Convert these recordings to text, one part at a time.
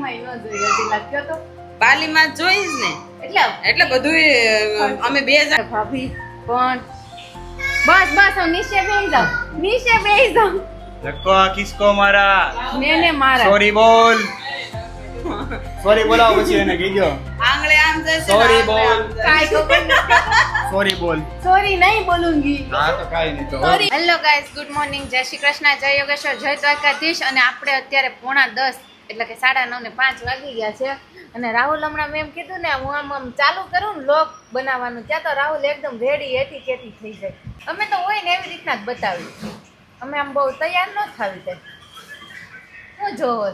બાલીમાં ન જોઈ 2.5 લાખ કયો તો બાલીમાં જોઈશ ને એટલે બધું અમે બે જણ ભાભી પણ બસ હું નીચે બેહી જાઉં ધક્કો કિસકો મારા મેને મારા સોરી બોલ સોરી બોલાવો પછી એને કીજો આંગળે આમ જશે સોરી બોલ કાઈ ખબર નથી સોરી બોલ સોરી નહીં બોલુંગી હા તો કાઈ નહીં તો sorry hello guys good morning જય શ્રી કૃષ્ણ જય યોગેશ્વર જય દ્વારકાધીશ અને આપણે અત્યારે 9:30 એટલે કે 9:30 ને 5 વાગી ગયા છે અને રાહુલ હમણાં મેં એમ કીધું ને હું આમ ચાલુ કરું ને લોક બનાવવાનું ત્યાં તો રાહુલ એકદમ રેડી એટી કેટી થઈ જાય અમે તો હોય ને એવી રીતના જ બતાવ્યું અમે આમ બહુ તૈયાર ન થાવી તે હું જોવો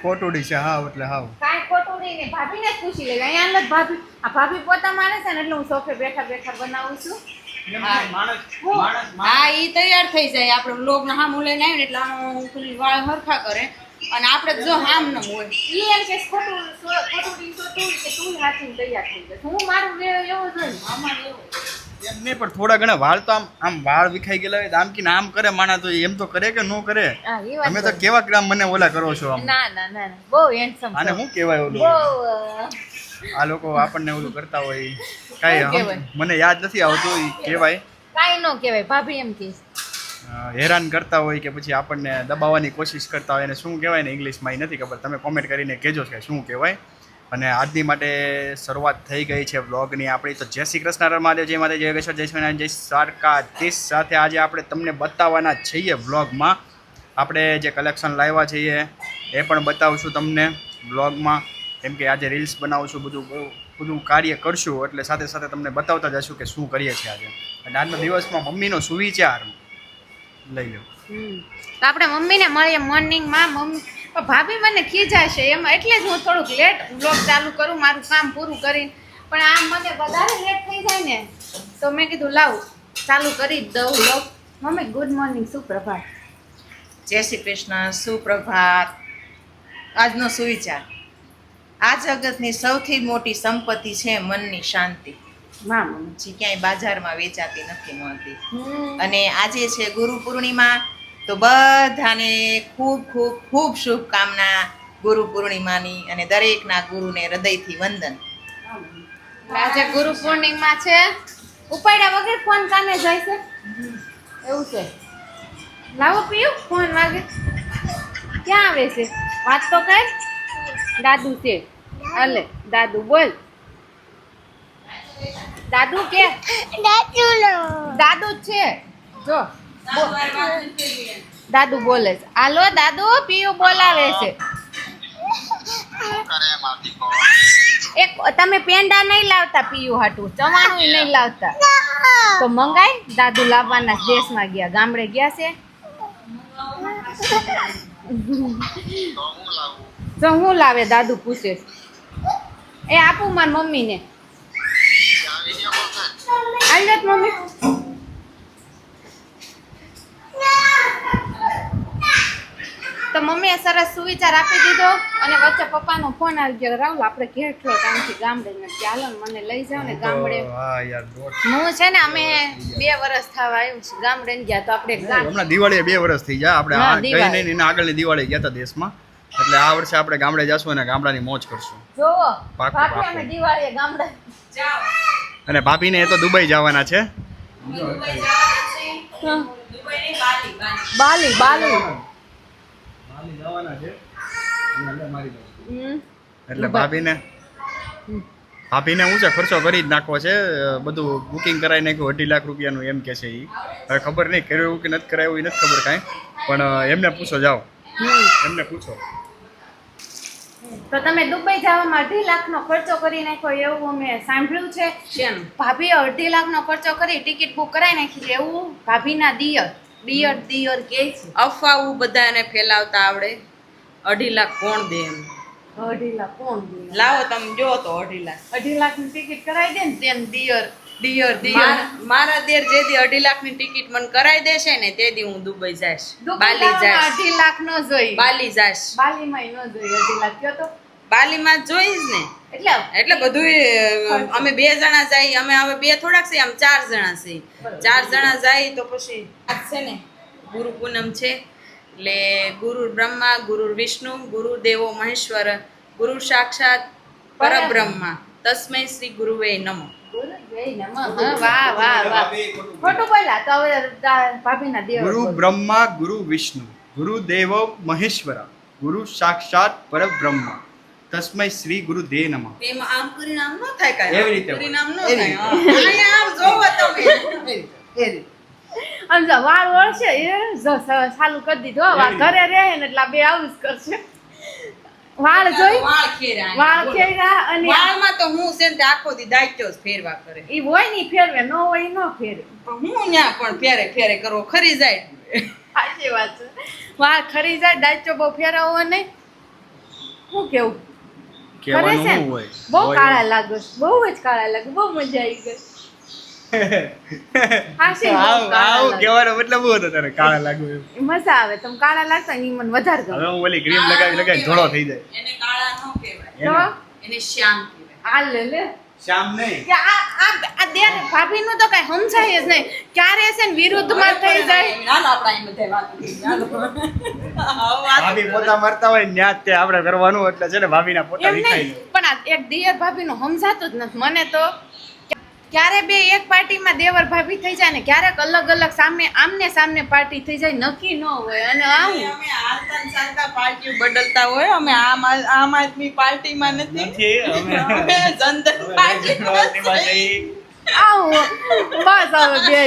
ખોટુડી છે હાવ એટલે હાવ કાંઈ ખોટું નહીં ને ભાભીને જ પૂછી લેવી અહીંયા જ ભાભી આ ભાભી પોતા માને છે ને એટલે હું સોફે બેઠા બનાવું છું હા ઈ તૈયાર થઈ જાય આપણે લોક ના હામ લઈને આવીને એટલે આમ વાળ હરખા કરે અને આપણે જો હામ ન હોય ઈ એમ કે ખોટું કે તું હાથીને તૈયાર થઈ જશે હું મારું એવો જોઈ અમાર એવો એમ નહીં પણ થોડા ઘણા વાળ તો આમ વાળ વિખાઈ ગયેલા હોય આમ કે આમ કરે માણા તો એમ તો કરે કે ન કરે હા ઈ વાત તમે તો કેવા ગ્રામ મને ઓલા કરો છો આમ ના બહુ હેન્ડસમ આને શું કહેવાય ઓલું બહુ આ લોકો આપણને ઓલું કરતા હોય કાંઈ મને યાદ નથી આવતું ઈ કહેવાય કાઈ નો કહેવાય ભાભી એમ કે હેરાન કરતા હોય કે પછી આપણને દબાવવાની કોશિશ કરતા હોય એને શું કહેવાય ને ઇંગ્લિશમાં એ નથી ખબર તમે કોમેન્ટ કરીને કહેજો કે શું કહેવાય અને આજની માટે શરૂઆત થઈ ગઈ છે વ્લોગની આપણી તો જય શ્રી કૃષ્ણ મહાદેવ જય માતા જય યોગેશ્વર જય સ્વામિનારાયણ જય દ્વારકાધીશ સાથે આજે આપણે તમને બતાવવાના છીએ વ્લોગમાં આપણે જે કલેક્શન લાવ્યા છીએ એ પણ બતાવશું તમને વ્લોગમાં કેમ કે આજે રીલ્સ બનાવશું બધું કાર્ય કરશું એટલે સાથે સાથે તમને બતાવતા જશું કે શું કરીએ છીએ આજે અને આજના દિવસમાં મમ્મીનો સુવિચાર લઈ લો તો આપણે મમ્મીને મળીએ મોર્નિંગમાં મમ્મી ભાભી મને ખીજાશે એમાં એટલે જ હું થોડુંક લેટ બ્લોગ ચાલુ કરું મારું કામ પૂરું કરીને પણ આમ મને વધારે લેટ થઈ જાય ને તો મેં કીધું લાવ ચાલુ કરી જ દઉં બ્લોગ મમ્મી ગુડ મોર્નિંગ સુપ્રભાત જય શ્રી કૃષ્ણ સુપ્રભાત આજનો સુવિચાર આ જગતની સૌથી મોટી સંપત્તિ છે મનની શાંતિ માં મમ્મી જે ક્યાંય બાજારમાં વેચાતી નથી મળતી અને આજે છે ગુરુ પૂર્ણિમા તો બધાને ખૂબ ખૂબ ખૂબ શુભકામના ગુરુ પૂર્ણિમાની અને દરેકના ગુરુને હૃદયથી વંદન આજે ગુરુ પૂર્ણિમા છે ઉપાડ્યા વગર ફોન કાને જાય છે એવું છે લાવો પીયું ફોન વાગે ક્યાં આવે છે વાત તો કર દાદુ છે અલે દાદુ બોલ દાદુ કે દાદુ છે જો દાદુ બોલે છે હાલો દાદુ પીયું બોલાવે છે એક તમે પેંડા નહીં લાવતા પીયું હાટું ચવાણું નહીં લાવતા તો મંગાય દાદુ લાવવાના દેશમાં ગયા ગામડે ગયા છે તો હું લાવે દાદુ પૂછે એ આપું માર મમ્મીને આવી જાત મમ્મી તો મમ્મીએ સરસ સુવિચાર આપી દીધો અને વચ્ચે પપ્પાનો ફોન આવી ગયો રાહુલ આપણે કેટલો ટાઈમથી ગામડે નથી ચાલો ને મને લઈ જાવ ને ગામડે હું છે ને અમે 2 વર્ષ થવા આવ્યું છે ગામડે ગયા તો આપણે હમણાં દિવાળીએ 2 વર્ષ થઈ ગયા આપણે આ ગઈ નહીં એના આગળની દિવાળી ગયા હતા દેશમાં એટલે આ વર્ષે આપણે ગામડે જશું અને ગામડાની મોજ કરશું જોવો ભાભી અમે દિવાળીએ ગામડે જાઓ અને ભાભીને એ તો દુબઈ જવાના છે બાલી એટલે ભાભીને ઊંચો ખર્ચો કરી જ નાખવો છે બધું બુકિંગ કરાવી નાખ્યું 2.5 લાખ રૂપિયાનું એમ કે છે એ હવે ખબર નહીં કર્યું કે નથી કરાવ્યું એ નથી ખબર કાંઈ પણ એમને પૂછો જાઓ એમને પૂછો તો તમે દુબઈ જવામાં 2.5 લાખનો ખર્ચો કરી નાખ્યો એવું અમે સાંભળ્યું છે ભાભીએ 2.5 લાખનો ખર્ચો કરી ટિકિટ બુક કરાવી નાખી છે એવું ભાભીના દિયર કે છે અફવાઓ બધાને ફેલાવતા આવડે 2.5 લાખ કોણ દે એમ 2.5 લાખ કોણ દે લાવો તમે જો તો 2.5 લાખ 2.5 લાખની ટિકિટ કરાવી દે ને તેમ દિયર મારા દેર જે દી 2.5 લાખની ટિકિટ મને કરાવી દેશે ને તે દી હું દુબઈ જઈશ બાલી જઈશ 2.5 લાખ નો જોઈ બાલી જઈશ બાલીમાં નો જોઈ 2.5 લાખ કયો તો બાલીમાં જોઈશ ને એટલે બધું અમે 2 જણા જઈએ અમે હવે 2 થોડાક છે આમ 4 જણા છે 4 જણા જાય તો પછી આજ છે ને ગુરુ પૂનમ છે એટલે ગુરુ બ્રહ્મા ગુરુ વિષ્ણુ ગુરુ દેવો મહેશ્વર ગુરુ સાક્ષાત પરબ્રહ્મા તસ્મૈ શ્રી ગુરુવે નમઃ. વાહ વાહ વાહ ખોટું બોલ્યા તો હવે ભાભીના દેવ ગુરુ બ્રહ્મા ગુરુ વિષ્ણુ ગુરુ દેવ મહેશ્વરા ગુરુ સાક્ષાત પરબ્રહ્મ તસ્મૈ શ્રી ગુરુ દે નમઃ. એમાં આમ કરીને આમ ન થાય કાંઈ. એવી રીતે કરીને આમ ન એવી થાય. રીતે. હા. અહીંયા આમ જોવો તમે. આમ જો વાળ વળશે એ જો ચાલુ કરી દીધો હો, વા ઘરે રહે ને એટલે આ બે આવું જ કરશે વાળ જોઈ વાળ ખેરા. વાળ ખેરા અને વાળમાં તો હું છે ને તે આખો દી દાયચો જ ફેરવા કરે. ઈ હોય ની ફેરવે ન હોય ઈ ન ફેરવે પણ હું ન્યા પણ ફેરે ફેરે કરવો ખરી જાય. સાચી વાત છે વાળ ખરી જાય દાચો બહુ ફેરવો નહીં શું કેવું ખરે કહેવાનું છે શું ને? હોય બહુ કાળા લાગો છો, બહુ જ કાળા લાગો બહુ મજા આવી ગઈ હાસી બહુ આવું કાળા આવું લાગો. કહેવાનો મતલબ શું હતો તારે કાળા લાગુ એમ? મજા આવે તમે કાળા લાગતા ને ઈ મને વધારે હવે ગમે હું ઓલી ક્રીમ લગાવી ધોળો થઈ જાય એને કાળા ન કહેવાય. તો એને શ્યામ કહેવાય. આ લે લે શ્યામ નહીં કે આ દેર ભાભીનું તો કઈ સમજાય જ નહીં ક્યારે છે ને વિરુદ્ધમાં થઈ જાય હાલો આપણે અહીં બધાય વાતો કરીએ. હાલો. હવે વાતો ભાભી પોતા મારતા હોય ન્યા જ તે આપણે કરવાનું એટલે છે ને ભાભીના પોતા એમ વિખાઈ નહીં પણ આ એક દિયર ભાભીનું સમજાતું જ નથી મને તો ક્યારે બે એક પાર્ટીમાં દેવર ભાભી થઈ જાય ને ક્યારેક અલગ અલગ સામે આમને સામને પાર્ટી થઈ જાય નક્કી ન હોય અને આવું અમે હાલતા ને ચાલતા પાર્ટીઓ બદલતા હોય. અમે આમ આદમી પાર્ટીમાં નથી. નથી અમે અમે જનતા પાર્ટીમાં છીએ. આવું બસ હવે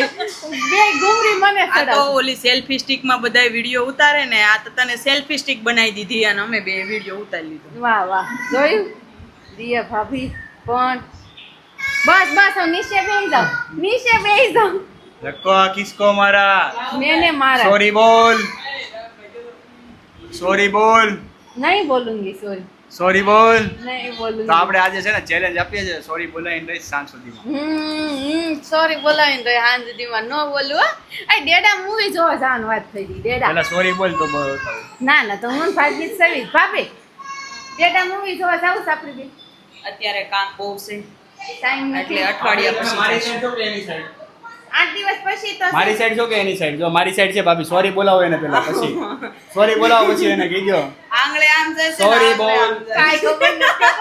બે ગુમરી મને આ તો ચડાવે. ઓલી સેલ્ફી સ્ટિક માં બધાય વિડીયો ઉતારે ને આ તો તને સેલ્ફી સ્ટિક બનાવી દીધી અને અમે બે વિડીયો ઉતારી લીધો. વાહ વાહ જોયું દિયર ભાભી પણ બસ બસ હું નીચે બેસી જાઉં નીચે બેસી જાઉં ધક્કો કિસકો મારા મેને મારા સોરી બોલ સોરી બોલ નહીં બોલુંગી સોરી સોરી બોલ નહીં બોલુંગી તો આપણે આજે છે ને ચેલેન્જ આપીએ છીએ સોરી બોલાવીને રહીશ સાંજ સુધીમાં સોરી બોલાવીને તો હાંજ સુધીમાં ન બોલું હો આ ડેડા મૂવી જોવા જવાનું વાત થઈ ગઈ ડેડા પેલા સોરી બોલ તો બહુ ના ના તો હું ભાગી જ સવી ભાભી ડેડા મૂવી જોવા જાવું સાપડી બી અત્યારે કામ બહુ છે ટાઈમ એટલે નથી અઠવાડિયા પછી થશે. 8 દિવસ પછી તો મારી સાઈડ છો કે એની સાઈડ જો મારી સાઈડ છે ભાભી સોરી બોલાવો એને પેલા પછી સોરી બોલાવો પછી એને કહીજો આંગળે આમ જશે ને Sorry, આંગળે બોલ. આમ જશે. કાઈ ખબર નથી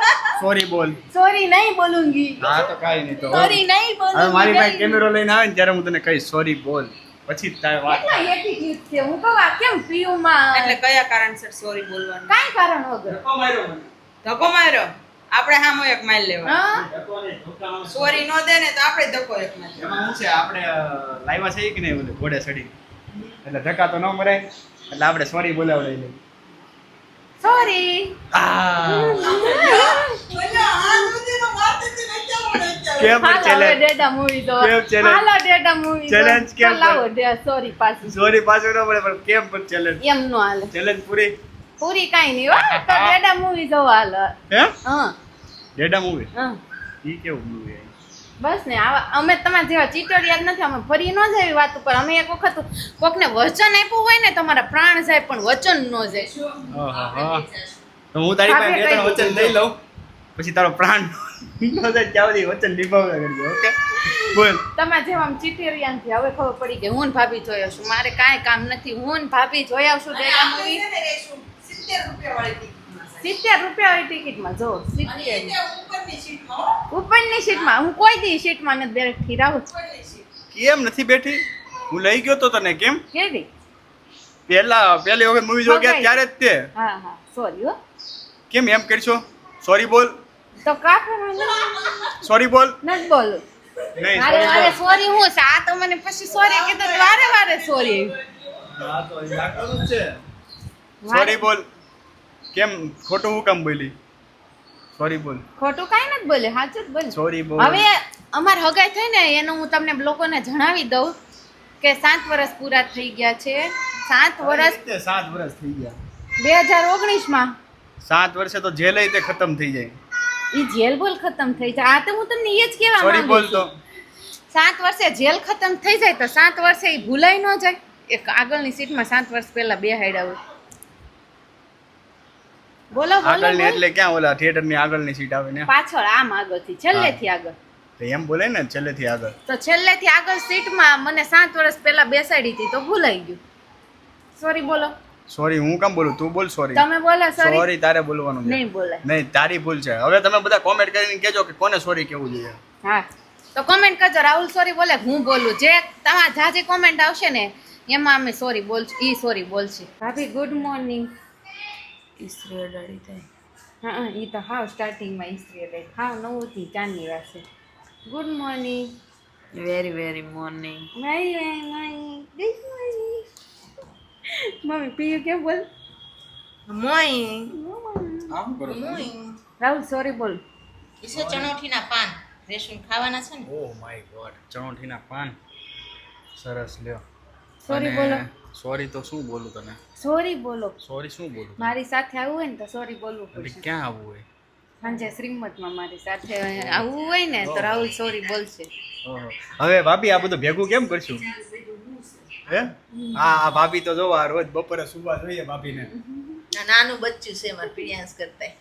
સોરી બોલ સોરી નહીં બોલુંગી હા તો કાઈ નહીં તો સોરી નહીં હવે બોલુંગી મારી પાસે નહીં. કેમેરો લઈને આવે ને ત્યારે હું તને કહીશ સોરી બોલ પછી જ તારે વાત કેટલા attitude છે હું કહું આ કેમ પીયુમાં એટલે કયા કારણસર સોરી બોલવાનું? કાઈ કારણ વગર ધક્કો માર્યો આપણે હામો એક માઇલ લેવાનો. હા સોરી નો દે ને તો આપણે ધક્કો એક માઇલ લેવાનો. એમાં શું છે આપણે લાવ્યા છે કે નહીં ઓલું ઘોડે ચડી એટલે ધક્કા તો ન મરાય એટલે આપણે સોરી બોલાવડાવી લઈએ સોરી કેમ હાલો હવે ચેલેન્જ ડેડા મૂવી તો કેમ challenge? હાલો ડેડા મૂવી Challenge કેમ લાવો સોરી પાછી સોરી પાછું ન મળે પણ કેમ પણ ચેલેન્જ એમ નો હાલે ચેલેન્જ પૂરી પૂરી કાઈ નહીં હો તો ડેડા મૂવી જોવા હાલો હે હા ડેડા મૂવી હા ઈ કેવું મૂવી બસ ને આવા અમે તમારા જેવા ચીટર યાદ નથી અમે ફરી ન જાય વાત ઉપર અમે એક વખત કોકને વચન આપ્યું હોય ને તમારા પ્રાણ જાય પણ વચન ન જાય તો હું તારી પાસે બે ત્રણ ભાભી વચન લઈ લઉં પછી તારો પ્રાણ ન જાય ત્યાં સુધી વચન નિભાવવા કરજો ઓકે બોલ તમારા જેવા આમ ચીટેરિયાનથી હવે ખબર પડી કે હું ને ભાભી જોઈ આવશું મારે કાંઈ કામ નથી હું ને ભાભી જોઈ આવશું ડેડા મૂવી 70 રૂપિયા વાળી ટિકિટમાં જો 70 ઉપરની સીટમાં હું કોઈ દી સીટમાં નથી બેઠી રાહુલ કેમ નથી બેઠી હું લઈ ગયો તો તને કેમ કેવી પહેલી વખત મૂવી જોવા ગયા ત્યારે જ તે હા હા સોરી હો કેમ એમ કરશો સોરી બોલ તો કાપડ સોરી બોલ નથી બોલું નહીં અરે sorry અરે બોલ. સોરી હું છે આ તો મને પછી સોરી કીધું તો વારે વારે સોરી હા તો યા કરું જ છે સોરી બોલ કેમ ખોટું હું કામ બોલી સોરી બોલ ખોટું કાંઈ નથી બોલે સાચું જ બોલે સોરી બોલ હવે અમાર હગાઈ થઈ ને એનું હું તમને લોકોને જણાવી દઉં કે 7 વર્ષ પૂરા થઈ ગયા છે 7 વર્ષ 7 વર્ષ થઈ ગયા 2019 માં 7 વર્ષે તો જેલ તે ખતમ થઈ જાય ઈ જેલ બોલ ખતમ થઈ જાય આ તો હું તમને એ જ કહેવા સોરી બોલ માંગુ તો છું 7 વર્ષે જેલ ખતમ થઈ જાય તો 7 વર્ષે ઈ ભૂલાઈ ન જાય એક આગળની સીટમાં 7 વર્ષ પહેલા બેહાડ્યા હોય બોલો બોલો આગળની બોલો. એટલે ક્યાં ઓલા થિયેટર ની આગળની સીટ આવે ને પાછળ આમ આગળથી છેલ્લેથી આગળ તો એમ બોલે ને છેલ્લેથી આગળ તો છેલ્લેથી આગળ સીટમાં મને 7 વર્ષ પહેલા બેસાડી હતી તો ભૂલાઈ ગયું સોરી બોલો સોરી હું કામ બોલું? તું બોલ સોરી. તમે બોલો સોરી. સોરી તારે બોલવાનું છે. નહીં બોલાય. નહીં, તારી ભૂલ છે. હવે તમે બધા કોમેન્ટ કરીને કહેજો કે કોને સોરી કેવું જોઈએ. હા તો કોમેન્ટ કરજો. રાહુલ સોરી બોલે હું બોલું. જે તમારા જાજી કોમેન્ટ આવશે ને એમાં અમે સોરી બોલશું. ઈ સોરી બોલશે. ભાભી ગુડ મોર્નિંગ. ઈસ્ત્રી અડાડી થાય. હા ઈ તો હાવ સ્ટાર્ટિંગમાં ઈસ્ત્રી એટલે હાવ નવુંથી ચાંદની વાસે. Good morning. Very very morning. Good morning. Mummy પીયું કેમ બોલ? મોઈ આમ કરો. રાહુલ સોરી બોલ. ઈસે ચણોઠીના પાન રેશમ ખાવાના છે ને. ઓ માય ગોડ, ચણોઠીના પાન. સરસ લ્યો. સોરી અને બોલો. સોરી તો શું બોલું તને? સોરી બોલો. સોરી શું બોલું? મારી સાથે આવવું હોય ને તો સોરી બોલવું એટલે પડશે. ક્યાં આવવું હોય? સાંજે શ્રીમતમાં મારી સાથે આવવું હોય ને તો રાહુલ સોરી બોલશે. ઓહો. હવે ભાભી આ બધું ભેગું કેમ કરશું? હે? આ ભાભી તો જો આ રોજ બપોરે સુવા જોઈએ ભાભીને. નાનું બચ્ચું છે મારા પિરિયાંશ કરતા.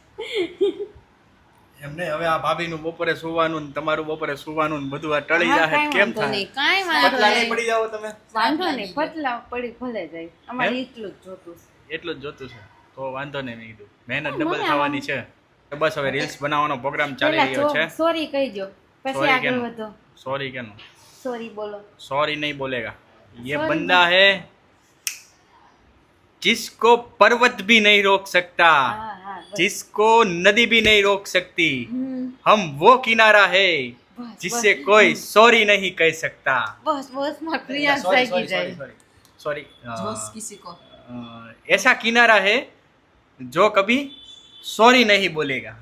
એમ નહીં, હવે આ ભાભીનું બપોરે સુવાનું ને તમારું બપોરે સુવાનું ને બધું આ ટળી હા, જાય કાંઈ કેમ વાંધો થાય? નહીં, કાંઈ વાંધો પતલા નહીં નહીં. પડી જાઓ તમે? વાંધો નહીં, પતલા પડી ભલે જાય. અમારે એટલું જ જોતું છે. એટલું જ જોતું છે તો વાંધો નહીં. મેં કીધું મહેનત ડબલ મને થવાની છે. તો બસ હવે રીલ્સ બનાવવાનો પ્રોગ્રામ ચાલી રહ્યો છે. સોરી કહીજો પછી Sorry આગળ કેમ? વધો. સોરી કેનું? સોરી બોલો. सॉरी नहीं बोलेगा ये Sorry बंदा है जिसको पर्वत भी नहीं रोक सकता, હા હા બસ. जिसको नदी भी नहीं रोक सकती. હમ, हम वो किनारा है બસ, जिससे બસ. कोई सॉरी नहीं कह सकता. બસ બસ માં પ્રિયાંશ જાગી જાય. सॉरी જોશ કિસી કો ऐसा किनारा है जो कभी सॉरी नहीं बोलेगा.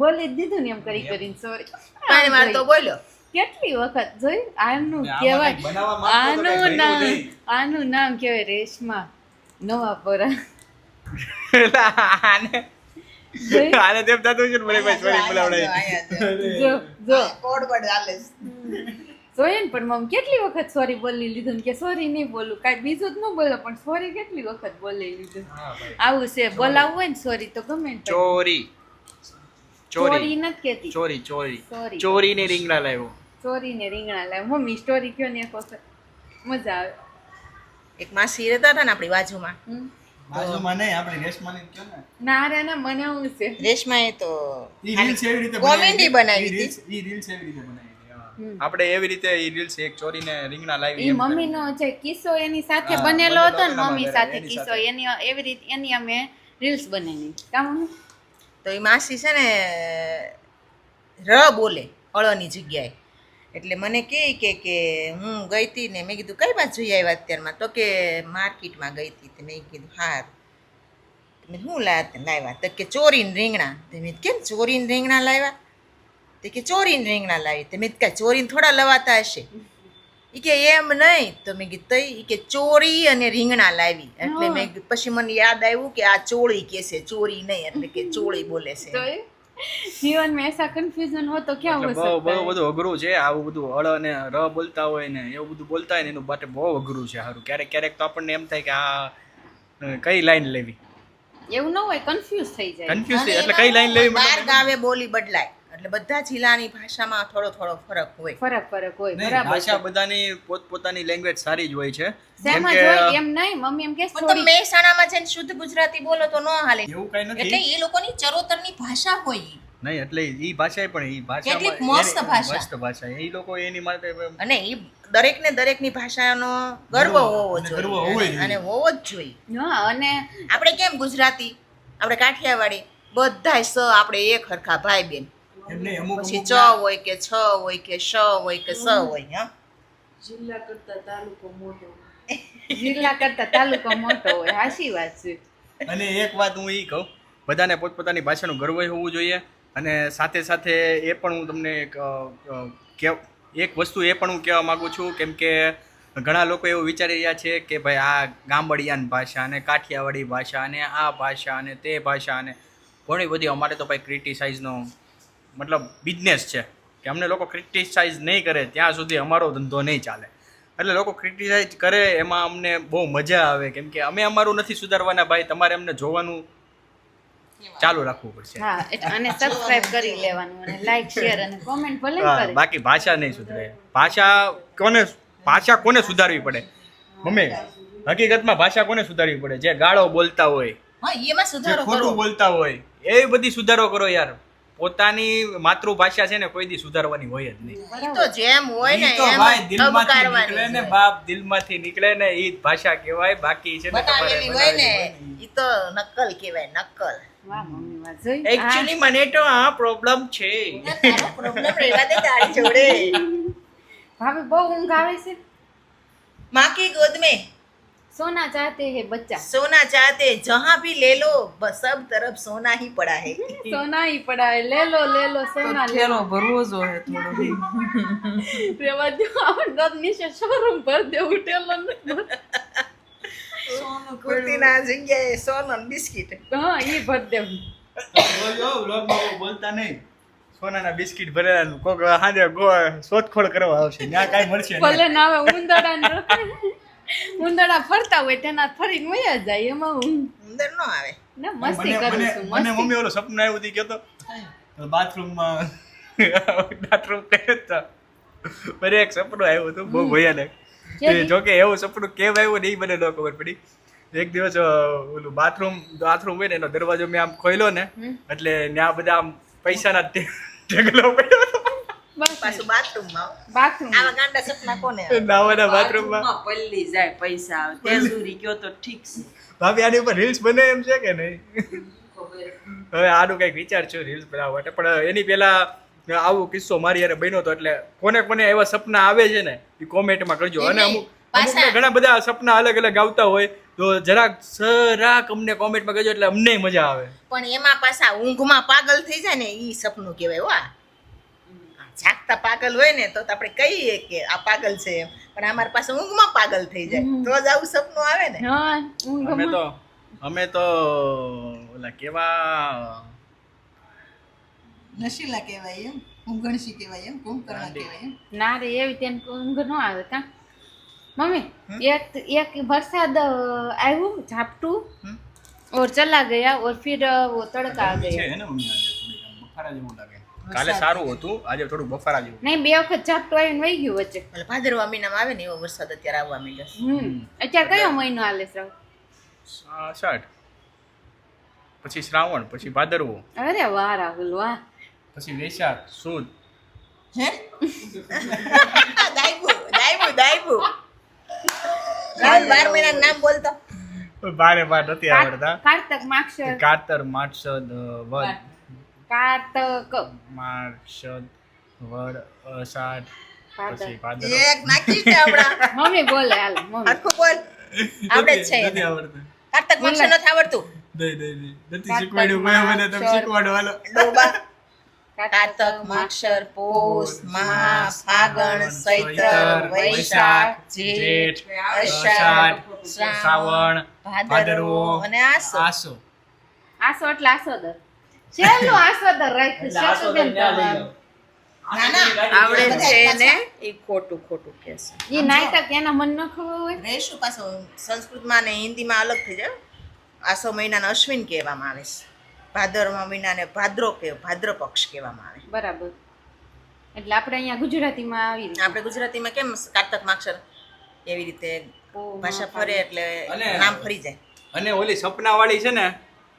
બોલી જ દીધું ને એમ કરી કરીને સોરી. પાણી માર તો બોલ્યો. કેટલી વખત જોઈ આનું આમાં કહેવાય. કંઈક બનાવવા માંગતો તો કંઈક આનું નામ બન્યું નહીં. આનું નામ કહેવાય રેશમા નવાપરા. આને જોઈ? આને તેમ થતું છે ને મને ભાઈ સોરી બોલાવડાય. જો જો કોડ બડ ચાલે છે. જોઈએ ને પણ મમ કેટલી વખત સોરી બોલી લીધું ને કે સોરી નહીં બોલું કાંઈ બીજું જ ન બોલો પણ સોરી કેટલી વખત બોલી લીધું. હા ભાઈ. આવું છે બોલાવવું હોય ને સોરી તો ગમે ને પછી. ચોરી ચોરી ચોરી નથી કહેતી. ચોરી ચોરી Sorry. ચોરીને રીંગણા લાવ્યો. ચોરી ને રીંગણા લાવ. મમ્મી સ્ટોરી કયો ને એક વખત મજા આવે. એક માસી રહેતા હતા ને આપણી બાજુમાં. હમ. બાજુમાં નહીં આપણે રેશમાની જ કહો ને. ના રે ના મને આવું છે. રેશમાએ તો ઈ રીલ્સ એવી રીતે કોમેડી બનાવી હતી. ઈ રીલ્સ એવી રીતે બનાવી હતી. હા. હમ. આપણે એવી રીતે ઈ રીલ્સ એક ચોરીને રીંગણા લાવી ઈ એમ મમ્મી નો જે કિસ્સો એની સાથે હા, બનેલો બનેલો હતો ને હતો ને મમ્મી અમારે, સાથે એની કિસ્સો સાથે. એની એવી રીતે એની અમે રીલ્સ બનાવી. કામ મમ્મી? તો એ માસી છે ને ર બોલે અળની જગ્યાએ. એટલે મને કે હું ગઈ હતી ને મેં કીધું કઈ બાજુ જઈ આવ્યા અત્યારમાં? તો કે માર્કેટમાં ગઈ હતી. તો મેં કીધું હાર મેં શું લાવ્યા? તો કે ચોરીને રીંગણા. તો મેં કેમ ચોરીને રીંગણા લાવ્યા? તો કે ચોરીને રીંગણા લાવી. તો મેં કાંઈ ચોરીને થોડા લવાતા હશે? એ કે એમ નહીં. તો મેં કીધું તઈ ઈ કે ચોરી અને રીંગણા લાવી. એટલે મેં કીધું પછી મને યાદ આવ્યું કે આ ચોળી કે છે, ચોરી નહીં. એટલે કે ચોળી બોલે છે. જોયું? જીવનમાં એસા કન્ફ્યુઝન હો તો ક્યાં હો એટલે બહુ सकता બહુ है? બધું અઘરું છે આવું બધું અળ અને ર બોલતા હોય ને એવું બધું બોલતા હોય ને એનું માટે બહુ અઘરું છે. સારું ક્યારેક ક્યારેક તો આપણને એમ થાય કે આ કઈ લાઈન લેવી, એવું ન હોય કન્ફ્યુઝ થઈ જાય. કન્ફ્યુઝ અને એટલે કઈ લાઈન લેવી બાર મતલબ ગાવે બોલી બદલાય. એટલે બધા જિલ્લાની ભાષામાં થોડો થોડો ફરક હોય. ફરક હોય નહીં, બરાબર ભાષા છે. બધાની પોતપોતાની લેંગ્વેજ સારી જ હોય છે. જેમ શેમાં કે જોઈ એમ નહીં મમ્મી એમ કે પણ તમે થોડી મહેસાણામાં જઈને શુદ્ધ ગુજરાતી બોલો તો ન હાલે. એવું કઈ એટલે નથી. એ લોકોની ચરોતરની ભાષા હોય ઈ. નહીં એટલે ઈ ભાષા પણ ઈ ભાષા કેટલીક મસ્ત ભાષા. મસ્ત ભાષા એ લોકો એની માટે અને એ દરેકને દરેકની ભાષાનો ગર્વ હોવો અને ગર્વ હોવો જોઈએ. જોઈએ. અને હોવો જ જોઈએ. હા અને આપણે કેમ ગુજરાતી, આપણે કાઠિયાવાડી બધાય સ આપણે એક હરખા ભાઈ બેન. એમને અમુક પછી અમુક ચ હોય કે છ હોય કે શ હોય કે સ હોય. હા જિલ્લા કરતા તાલુકો મોટો. જિલ્લા કરતા તાલુકો મોટો હોય. હાચી વાત છે. અને એક વાત હું ઈ કહું, બધાને પોતપોતાની ભાષાનું ગર્વ હોવું જોઈએ. અને સાથે સાથે એ પણ હું તમને એક વસ્તુ એ પણ હું કહેવા માગું છું, કેમ કે ઘણા લોકો એવું વિચારી રહ્યા છે કે ભાઈ આ ગામડિયાન ભાષા અને કાઠિયાવાડી ભાષા અને આ ભાષા અને તે ભાષા અને ઘણી બધી અમારે તો ભાઈ ક્રિટિસાઇઝનો મતલબ બિઝનેસ છે કે અમને લોકો ક્રિટિસાઇઝ નહીં કરે ત્યાં સુધી અમારો ધંધો નહીં ચાલે. એટલે લોકો ક્રિટિસાઇઝ કરે એમાં અમને બહુ મજા આવે, કેમ કે અમે અમારું નથી સુધારવાના ભાઈ, તમારે અમને જોવાનું ચાલુ રાખવું પડશે. હા અને સબસ્ક્રાઇબ કરી લેવાનું અને લાઈક શેર અને કોમેન્ટ ભલે ને હા, કરે. બાકી ભાષા નહીં સુધરે. ભાષા કોને સુધારવી પડે? મમ્મી હકીકતમાં ભાષા કોને સુધારવી પડે? જે ગાળો બોલતા હોય, હા એમાં જે સુધારો ખોટું કરો. બોલતા હોય, એ બધી સુધારો કરો યાર. પોતાની માતૃભાષા છે ને કોઈ દી સુધારવાની હોય જ નહીં. ઈ તો જેમ હોય ને ઈ તો એમ ભાઈ જ દિલમાંથી ધબકારવાની નીકળે ને છે. બાપ, દિલમાંથી નીકળે ને ઈ જ ભાષા કહેવાય. બાકી છે ને તમારે બનાવેલી હોય ને બનાવેલી હોય. ઈ તો નકલ કહેવાય, નકલ. વાહ મમ્મી વાહ જોઈ Actually મને તો આ પ્રોબ્લેમ છે. તારો પ્રોબ્લેમ રહેવા દે તારી જોડે. ભાભી બહુ ઊંઘ આવે છે. माँ की गोद में सोना चाहते हैं बच्चा सोना चाहते जहाँ भी ले लो बस सब तरफ सोना ही पड़ा है. सोना ही पड़ा है ले लो सोना ले लो ભરવો જોઈએ થોડો. રેવા દો આપણે દસ નીચે શોરૂમ ભર દે ઉઠેલો કુર્તીના જગ્યાએ સોનલ બિસ્કિટ. હા ઈ ભર દે બોલો, વ્લોગમાં બહુ બોલતા નહીં. સોનાના બિસ્કિટ ભરેલા કોક હાજે શોધખોળ કરવા આવશે. ત્યાં કાંઈ મળશે નહીં. ભલે ના આવે ઉંદરડા ફરતા હોય તેના ફરીને વયા જાય એમાં હું અંદર નો આવે. ના મસ્તી કરું છું મને મસ્તી મમ્મી ઓલો સપનું આવ્યું હતી કહેતો બાથરૂમમાં બાથરૂમ પહેરતા પર એક સપનું આવ્યું હતું બહુ ભયાનક. કેવી? જો કે એવું સપનું કેમ આવ્યું ને એ મને ન ખબર પડી. એક દિવસ ઓલું બાથરૂમ હોય ને એનો દરવાજો મેં આમ ખોલ્યો ને એટલે ત્યાં બધા આમ પૈસાના ઢગલો પડ્યો હતો. બસ પાછું બાથરૂમમાં બાથરૂમ આવા ગાંડા સપના કોને આવે? નાવાના બાથરૂમમાં. પલ્લી જાય પૈસા આવે તેજુરી કયો તો ઠીક છે. ભાભી આની ઉપર રીલ્સ બને એમ છે કે નહીં? હવે આનું કંઈક વિચાર છે રીલ્સ બનાવવા માટે, પણ એની પહેલા આવો કિસ્સો મારી યારે બન્યો હતો. એટલે કોને એવા સપના આવે છે ને એ કોમેન્ટમાં કરજો. અને અમુકને ઘણા બધા સપના અલગ અલગ આવતા હોય તો જરાક અમને કોમેન્ટમાં કરજો એટલે અમને મજા આવે. પણ એમાં પાછા ઊંઘમાં પાગલ થઈ જાય ને ઈ સપનું કહેવાય. વાહ, જાગતા પાગલ હોય ને તો આપણે કહીએ કે આ પાગલ છે એમ, પણ અમારી પાસે ઊંઘમાં પાગલ થઈ જાય તો જ આવું સપનું આવે ને. હા ઊંઘ અમે તો ઓલા કેવા નશીલા કહેવાય એમ, ઊંઘણસી કહેવાય એમ, કુંભકર્ણ કહેવાય એમ. ના રે એવી તેને ઊંઘ ન આવે કા મમ્મી એક વરસાદ આવ્યું ઝાપટું और चला गया और फिर वो तड़का आ गया છે ને મમ્મી આજે થોડીક આમ બફારા જેવું લાગે. કાલે સારું હતું, આજે થોડું બફારા જેવું. નહીં બે વખત ઝાપટું આવીને વહી ગયું વચ્ચે એટલે ભાદરવા મહિનામાં આવે ને એવો વરસાદ અત્યારે આવવા માંડ્યો છે. અત્યારે કયો મહિનો હાલે શ્રાવ અષાઢ પછી શ્રાવણ પછી ભાદરવો અરે વાહ રાહુલ વાહ પછી વૈશાખ સુદ હે? દાયબુ. રાહુલ 12 મહિનાનું નામ બોલતો. બારે બાર નથી આવડતા. કાર્તક માક્ષર કાતર માક્ષદ વદ કાર્તક માક્ષદ વડ અષાઢ પછી ભાદર. એક નાખી છે હમણાં. મમ્મી બોલે હાલ મમ્મી આખું બોલ. આવડે જ છે એને. નથી આવડતું. કાર્તક માક્ષર નથી આવડતું. નહીં નથી શીખવાડ્યું. મેં મને તમે શીખવાડો હાલો. ડોબા. કાર્તક માક્ષર પોષ મહા ફાગણ ચૈત્ર વૈશાખ જેઠ અષાઢ શ્રાવણ ભાદરવો અને આસો. આસો. આસો એટલે આસોદર છેલ્લું આસોદર રાખ્યું સાસુબેન તમારું ના ના આવડે બધા છે પાછા. ને એ ખોટું ખોટું કે છે. એ નાટક એના મન ન ખબર હોય રહેશું પાછો સંસ્કૃતમાં ને હિન્દીમાં અલગ થઈ જાય. આસો મહિનાને અશ્વિન કહેવામાં આવે છે. ભાદરવા મહિનાને ભાદ્ર પક્ષ કહેવામાં આવે. બરાબર એટલે આપણે અહીંયા ગુજરાતીમાં આવી રીતે આપણે ગુજરાતીમાં કેમ કાર્તક માક્ષર એવી રીતે ભાષા ફરે એટલે અને- નામ ફરી જાય. અને ઓલી સપના વાળી છે ને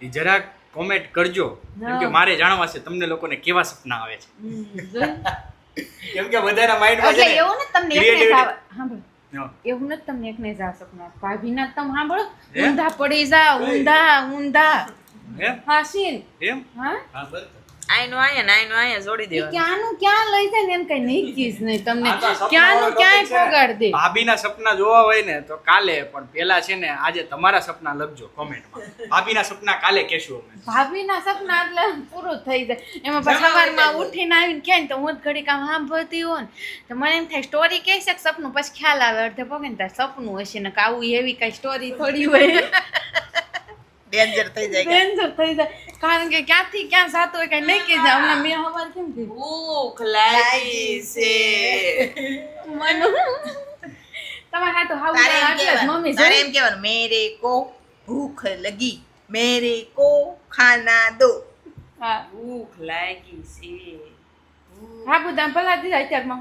એ જરાક કોમેન્ટ કરજો કેમ કે મારે જાણવા છે તમને લોકોને કેવા સપના આવે છે. કેમ કે બધાના માઇન્ડમાં એટલે છે ને એવું ને તમને એકને creativity- જાવ સાંભળો હા. એવું નથી તમને એકને જાવ સપના ભાભીના તમે સાંભળો હે? ઊંધા પડી જા ઊંધા એમ હા સીન એમ હા હા બસ આયનું આયા જોડી ઈ દેવાનું. ક્યાંનું ક્યાં લઈ જાય ને એમ કઈ નક્કી જ નહીં તમને આ તો સપના ક્યાંનું વાળો ક્યાંય topic છે ને. પગાડ દે ભાભીના સપના જોવા હોય ને તો કાલે, પણ પેલા છે ને આજે તમારા સપના લખજો કોમેન્ટમાં. ભાભીના સપના કાલે કહેશું અમે. ભાભીના સપના એટલે પૂરું થઈ જાય એમાં પછી સવારમાં ઉઠીને આવીને ક્યાં ને તો હું જ ઘડી કામ સાંભળતી હોય ને તો મને એમ થાય સ્ટોરી કહે છે કે સપનું પછી ખ્યાલ આવે અડધે પગે ને તાર સપનું હશે ને કે આવું એવી કઈ સ્ટોરી થોડી હોય ડેન્જર થઈ જાય. ડેન્જર થઈ જાય કારણ કે ક્યાંથી ક્યાં જાતો હોય કઈ નહીં કહી જાય હમણાં મેં હવાર કેમ કીધું ભૂખ લાગી છે. મનુ તમારે હાટું હાવ તારે એમ આટલા જ કહેવાનું, મમ્મી તારે જોઈ એમ કહેવાનું, મેરે કો ભૂખ લગી મેરે કો ખાના દો. હા ભૂખ લાગી છે. સાબુદાણા પલાળી દીધા અત્યારમાં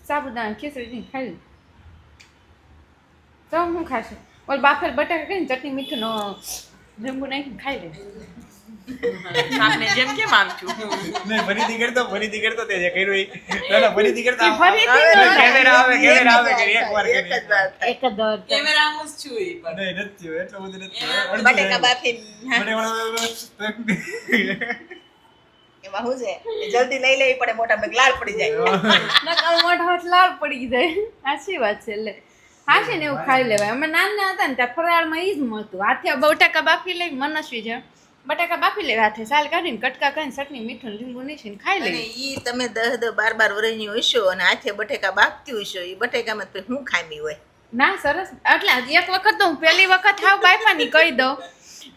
સાબુદાણા ખીચડી ખાઈ તો હું ખાશે ઓલ બાફેલ બટાકા કઈ ચટણી મીઠું નો લીંબુ નાખીને ખાઈ લે. સાપને જેમ કેમ આમ છું નહીં ફરીથી કરતો તે જે કર્યું ઈ. ના ફરીથી કરતા ફરીથી ન થાય. કેમેરા આવે કે એકવાર એક જ વાત એક જ દર કેમેરા આમ જ છું ઈ પણ નહીં નથી થયું, એટલું બધું નથી થયું. બટેકા બાફી એમાં શું છે એ જલ્દી લઈ લેવી પડે, મોટા ભાગ લાલ પડી જાય. નકર મોઢા હાથ લાલ પડી જાય. સાચી વાત છે. એટલે હાશે ને એવું ખાઈ લેવાય. અમે નાના હતા ને ત્યાં ફરાળમાં ઈ જ મળતું. હાથે બટાકા બાફી લઈ મનસ્વી છે, બટાકા બાફી લેવા હાથે સાલ કાઢીને કટકા કરીને ચટણી મીઠું ને લીંબુ નીચીને ખાઈ અને લેવી. ઈ તમે 10-12 વર્ષની હોઈશો અને હાથે બટેકા બાફતી હોઈશો, ઈ બટેકામાં તો શું ખામી હોય? ના સરસ. એટલે એક વખત તો હું પહેલી વખત હાવ બાફાની કહી દઉં.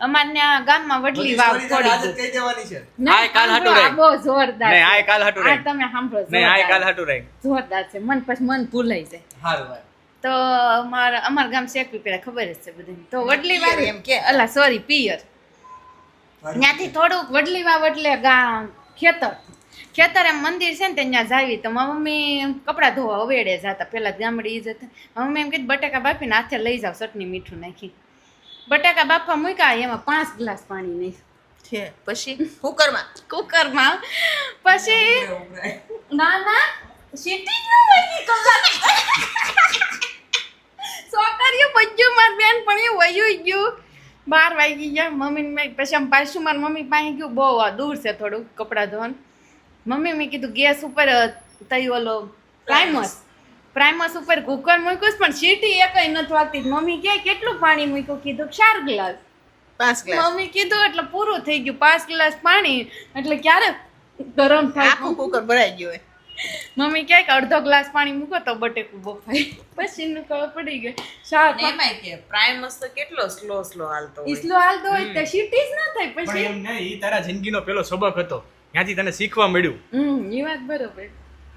અમારે ત્યાં ગામમાં વડલી વાવ પડી ગઈ. કઈ દેવાની છે ના, આય કાલ હાટુ સાંભળો, રહી. આ બહુ જોરદાર નહીં છે. આય કાલ હાટુ આ રહી. તમે સાંભળો, નહીં આય કાલ જોરદાર. હાટુ રહી. જોરદાર છે. મન પછી મન ભૂલાઈ જાય. હારું ભાઈ. તો અમારા ગામ શેકવી પેલા ખબર જ છે બધાને. તો વડલી વાવ પિયર એમ કે. અલા સોરી પિયર. ત્યાંથી થોડુંક વડલી વાવ એટલે ખેતર એમ મંદિર છે ને ત્યાં જાવી. તો મારી મમ્મી કપડાં ધોવા અવેડે જતા. પેલા ગામડે ઈ જતા. મમ્મી એમ કીધું બટાકા બાફીને હાથે લઈ જાવ ચટણી મીઠું નાખી. બટાકા બાફવા મૂક્યા, એમાં 5 ગ્લાસ પાણી નાખ્યું છે પછી કુકરમાં કુકરમાં. પછી ના સીટી ન વહી કલાક સોકરીઓ પજ્યું માર બેન પણ એ વયું ગયું. 12 વાગી ગયા. મમ્મીને પછી આમ પાછું મારી મમ્મી પાસે ગયું. બહુ દૂર છે થોડું કપડાં ધોવાનું. મમ્મી મેં કીધું ગેસ ઉપર તઈ ઓલો પ્રાઇમસ ઉપર કુકર મૂક્યું પણ સીટી એકય નથી વાગતી. મમ્મી કહે કેટલું પાણી મૂક્યું? કીધું 4 ગ્લાસ. 5 ગ્લાસ મમ્મી કીધું એટલે પૂરું થઈ ગયું. 5 ગ્લાસ પાણી એટલે ક્યારે ગરમ થાય? આખું કુકર ભરાઈ ગયું હોય. મમ્મી કહે કે અડધો ગ્લાસ પાણી મૂકો તો બટેકું બફાય. પછી એનું ખબર પડી ગઈ. શાક અને એમાંય કે પ્રાઇમસ તો કેટલો સ્લો હાલતો હોય ઈસલો હાલતો હોય તો સીટી જ ના થાય પણ પછી. એમ નહીં, ઈ તારા જિંદગીનો પેલો સબક હતો, ત્યાંથી તને શીખવા મળ્યું. એ વાત બરોબર.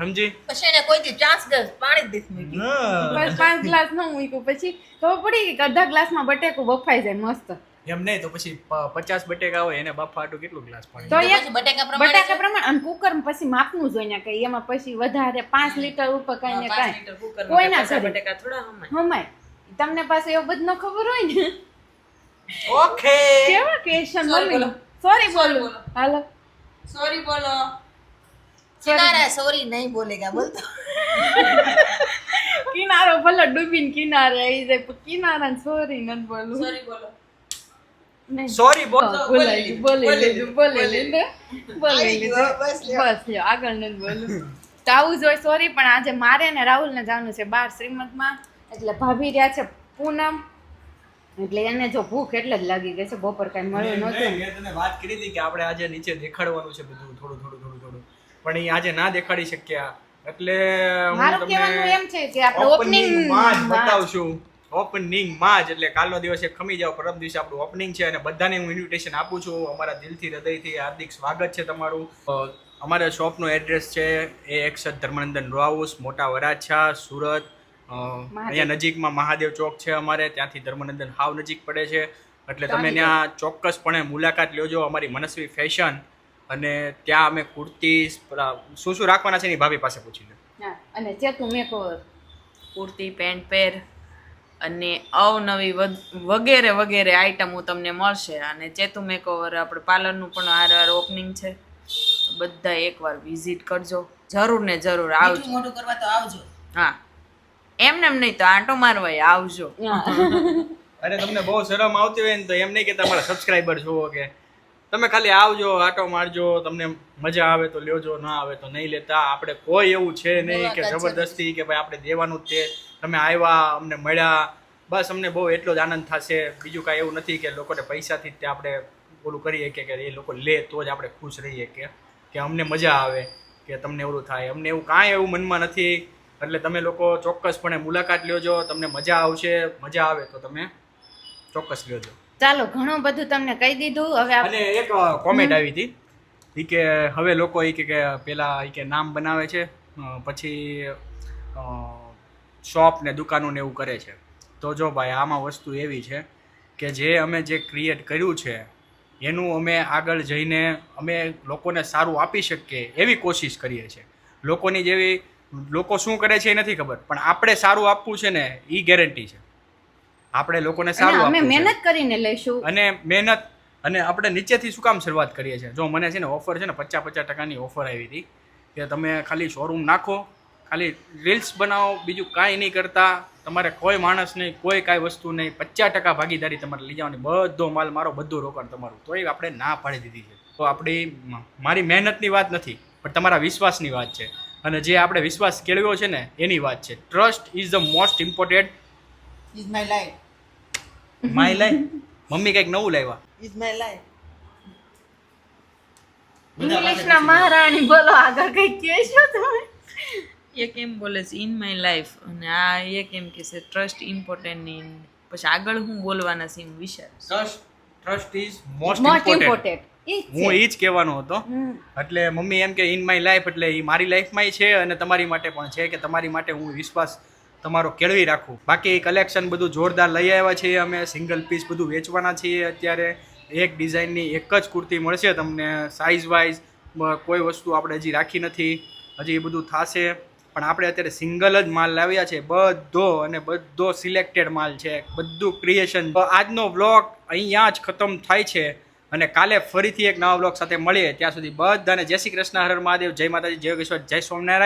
સમજી? પછી એને કોઈથી 5 ગ્લાસ પાણી જ નથી મૂક્યું. બસ 5 ગ્લાસ ન મૂક્યું. પછી ખબર પડી ગઈ કે અડધા ગ્લાસમાં બટેકું બફાઈ જાય મસ્ત. એમ નહીં તો પછી 50 બટેકા હોય એને બાફવા હાટુ કેટલું ગ્લાસ પાણી? તો એક પછી બટેકા પ્રમાણે બટાકા પ્રમાણે અને કુકર પછી માપનું જોઈને કઈ એમાં પછી વધારે 5 લીટર ઉપર કઈ ને 5 કઈ લીટર કુકર કોઈ ના માં કરે. બટેકા થોડા હમાય હમાય. તમને પાસે એવું બધું ન ખબર હોય ને. ઓકે. કેવા ક્વેશ્ચન Sorry મમ્મી? બોલો. સોરી બોલો. બોલો. હાલો. સોરી બોલો કિનારા સોરી નહીં બોલેગા બોલતો. કિનારો ભલે ડૂબીને કિનારે આવી જાય પણ કિનારા સોરી નથી બોલવું. સોરી બોલો નહીં. સોરી બોલ. બોલાઈ ગયું, બોલી લીધું. બોલી આવી લીધું. ગયું, બસ લ્યો. બસ લ્યો, આગળ નથી બોલું. તો આવું જ હોય. સોરી પણ આજે મારે ને રાહુલને જવાનું છે બહાર શ્રીમદમાં. એટલે ભાભી રહ્યા છે પૂનમ. એટલે એને જો ભૂખ એટલે જ લાગી ગઈ છે. બપોર કાંઈ મળ્યું નહોતું. મેં તને વાત કરી હતી કે આપણે આજે નીચે દેખાડવાનું છે બધું થોડું પણ એ આજે ના દેખાડી શક્યા એટલે મારું કહેવાનું એમ છે કે આપણે ઓપનિંગ ઓપનિંગ માં જ બતાવશું. ઓપનિંગ માં જ એટલે કાલનો દિવસ એક ખમી જાવ, પરમ દિવસે આપણું ઓપનિંગ છે અને બધાને હું ઇન્વિટેશન આપું છું. અમારા દિલથી હૃદયથી હાર્દિક સ્વાગત છે તમારું. અમારા શોપનો એડ્રેસ છે A61 ધર્મનંદન રો હાઉસ, મોટા વરાછા, સુરત. અહીંયા નજીકમાં મહાદેવ ચોક છે અમારે, ત્યાંથી ધર્મનંદન હાવ નજીક પડે છે. એટલે તમે ત્યાં ચોક્કસપણે મુલાકાત લેજો. અમારી મનસ્વી ફેશન અને ત્યાં અમે કુર્તી શું રાખવાના છે એની ભાભી પાસે પૂછી લો. હા, અને ચેતું મેકઓવર. કુર્તી પેન્ટ પેર અને અવનવી વગેરે વગેરે આઈટમો તમને મળશે. અને ચેતુ મેકઓવર આપણે પાર્લરનું પણ હાર ઓપનિંગ છે. બધા એકવાર વિઝિટ કરજો, જરૂર ને જરૂર આવજો. મીઠું મોઢું કરવા તો આવજો. હા, એમને એમ નહીં તો આંટો મારવાય આવજો. અરે તમને બહુ શરમ આવતી હોય ને તો એમ નહીં કે તમારા સબસ્ક્રાઈબર છો કે તમે ખાલી આવજો, આટો મારજો, તમને મજા આવે તો લેજો, ના આવે તો નહીં લેતા. આપણે કોઈ એવું છે નહીં કે જબરદસ્તી કે ભાઈ આપણે દેવાનું જ છે. તમે આવ્યા, અમને મળ્યા, બસ અમને બહુ એટલો જ આનંદ થશે. બીજું કાંઈ એવું નથી કે લોકોને પૈસાથી જ આપણે ઓલું કરીએ કે એ લોકો લે તો જ આપણે ખુશ રહીએ કે અમને મજા આવે કે તમને એવું થાય. અમને એવું કાંઈ એવું મનમાં નથી. એટલે તમે લોકો ચોક્કસપણે મુલાકાત લેજો, તમને મજા આવશે. મજા આવે તો તમે ચોક્કસ લેજો. ચાલો, ઘણું બધું તમને કહી દીધું. હવે અને એક કોમેન્ટ આવી હતી ઈ કે હવે લોકો ઈ કે પેલા ઈ કે નામ બનાવે છે પછી શોપ ને દુકાનો ને એવું કરે છે. તો જો ભાઈ આમાં વસ્તુ એવી છે કે જે અમે જે ક્રિએટ કર્યું છે એનું અમે આગળ જઈને અમે લોકોને સારું આપી શકીએ એવી કોશિશ કરીએ છીએ. લોકોની જેવી લોકો શું કરે છે એ નથી ખબર, પણ આપણે સારું આપવું છે ને એ ગેરંટી છે. આપણે લોકોને અને સારું અમે આપવું છે. મહેનત કરીને લઈશું. અને મહેનત અને આપણે નીચેથી શું કામ શરૂઆત કરીએ છીએ? જો મને છે ને ઓફર છે ને 50% ઓફર આવી હતી કે તમે ખાલી શોરૂમ નાખો, ખાલી રીલ્સ બનાવો, બીજું કાંઈ નહીં કરતા, તમારે કોઈ માણસ નહીં, કોઈ કાંઈ વસ્તુ નહીં, 50% ભાગીદારી તમારે લઈ જવાની, બધો માલ મારો, બધું રોકાણ તમારું. તો એ આપણે ના પાડી દીધી છે. તો આપણી મારી મહેનતની વાત નથી, પણ તમારા વિશ્વાસની વાત છે. અને જે આપણે વિશ્વાસ કેળવ્યો છે ને એની વાત છે. Trust is the most important is my life, my life. Mummy કંઈક નવું લાવ્યા. Is my life. ઇંગ્લિશના મહારાણી બોલો, આગળ કઈ કહેશો તમે? એ કેમ બોલે છે ઇન માય લાઈફ, અને આ એ કેમ કે છે ટ્રસ્ટ ઇમ્પોર્ટન્ટ ઇન, પછી આગળ હું બોલવાના છે હું વિચાર. Trust is most most important. Important હું એ જ કહેવાનો હતો. એટલે મમ્મી એમ કે ઇન માય લાઈફ એટલે એ મારી લાઈફમાંય છે અને તમારી માટે પણ છે કે તમારી માટે હું વિશ્વાસ તમારો કેળવી રાખું. બાકી કલેક્શન બધું જોરદાર લઈ આવ્યા છીએ અમે. સિંગલ પીસ બધું વેચવાના છીએ અત્યારે. એક ડિઝાઇનની એક જ કુર્તી મળશે તમને. સાઇઝ વાઇઝ કોઈ વસ્તુ આપણે હજી રાખી નથી, હજી એ બધું થશે. પણ આપણે અત્યારે સિંગલ જ માલ લાવ્યા છે, બધો સિલેક્ટેડ માલ છે, બધું ક્રિએશન. આજનો વ્લોગ અહીંયા જ ખતમ થાય છે અને કાલે ફરીથી એક નવા વ્લોગ સાથે મળીએ. ત્યાં સુધી બધાને જય શ્રી કૃષ્ણ, હર હર મહાદેવ, જય માતાજી, જય યોગેશ્વર, જય સ્વામિનારાયણ.